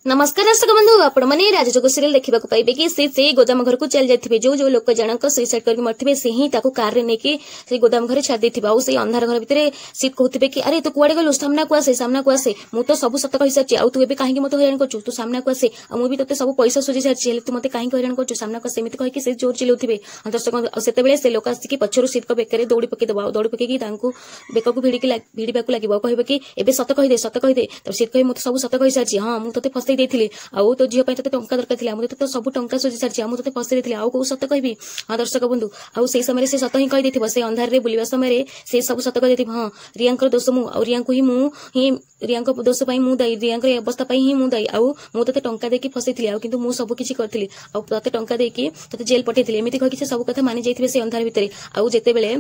नमस्कार दर्शक बंधु आपण मैंने राजजोग सीरियल देखा पाइबे कि से गोदाम घर को चल जाते जो जो लोक जनक सुइसाइड करके मरते से ही कार रे नेकी से गोदाम घर छाड़ देथिबा आ से अंधार घर भितर सीट कहते कि अरे तू कुआडे गलु सामना को आसे मु तो सब सत कहि सारछि आ तू एबे काहे मते हैरान करछु तू सामना को आसे आ मु भी तते सब पैसा सुझी सारछि तू मते काहे हैरान करछु सामना को सेमिति कहि कि से जोर चिलौथिबे दर्शक सेते बेले से लोक आसिकी पछरु सीट को बेकरे दौड़ी पके दबा दौड़ी पके कि तांको बेक को भिड़ीबाकू लागिबो कहबे कि एबे सत कहि दे तब सीट कहि मु तो सब सत कहि सारछि हां मु तते फसई देथिली आ तो झील तोते टंका दरकार थी मुझे तो सब टंका सुझी सारी मुझे फसई देती आउ कौ सत कहि हाँ दर्शक बंधु आउ से समय से सत ही कही से अंधार में बुलवा समय से सब सत कही हाँ रिया दोष मु रिया को ही रिया दोष मु दायी रिया अवस्था ही मु दायी आउ मुझे टंका देकी फसई आउ कि सब किसी करी आते टंका देकी तोते जेल पठेली एमती कही सब कथा मानि जाइए से अंधार भितर आउ जितेबले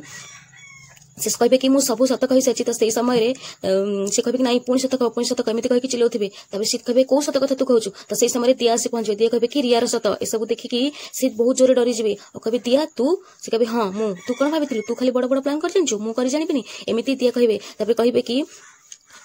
से कहे कि मुझे सब सत कही सारी तो से समय से कहे कि नहीं पुणी सत कह एमती कही चिल्लाउथे सी कहे कौ सत कथा तू कहूँ तो से समय दिया आसी पहुंचे दिया कहे कि रियार सत एसबू देखिकी सी बहुत जोर डरीजे और कहे दिया तू से कहे हाँ मु तू कौन भाई तू खाली बड़ बड़ प्लान कर जानू मुझे जानी एमती दिया कहे कहे कि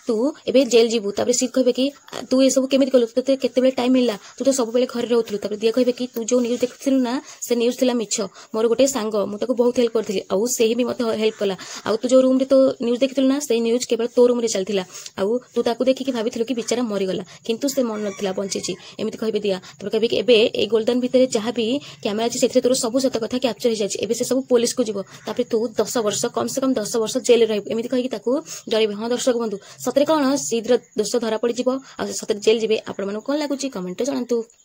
तू एबे जेल जीवु तापर सीट कहे कि तू ये सब केमिति कलु तते केते टाइम मिलला तू तो सब बेले घर रहउथलु तापर दिया कहे कि तू जो न्यूज देखथिलु ना से न्यूज थिला मिछ मोर गोटे सांग मु ताको बहुत हेल्प करथिली आउ सेही भी मते हेल्प कला आउ तू जो रूम रे तो न्यूज देखथिलु ना से न्यूज केवल तो रूम रे चलथिला आउ तू ताको देखि कि भाबिथिलु कि बेचारा मरि गला किंतु से मन नथिला बंचीची एमिति कहबे दिया तापर कहबे कि एबे ए गोल्डन भितरे जहा भी कैमरा अछि सेथरे तोर सब सत कथा कैप्चर हो जाछि एबे से सब पुलिस को जीवो तापर तू 10 वर्ष कम से कम 10 वर्ष जेल रहबो एमिति कहि कि ताको डरिबे हां दर्शक बंधु सतरे कोन शीघ्र दोष धरा पड़ सतरे जेल जीवे आपण मानू कौन लगुच कमेंट जणातु।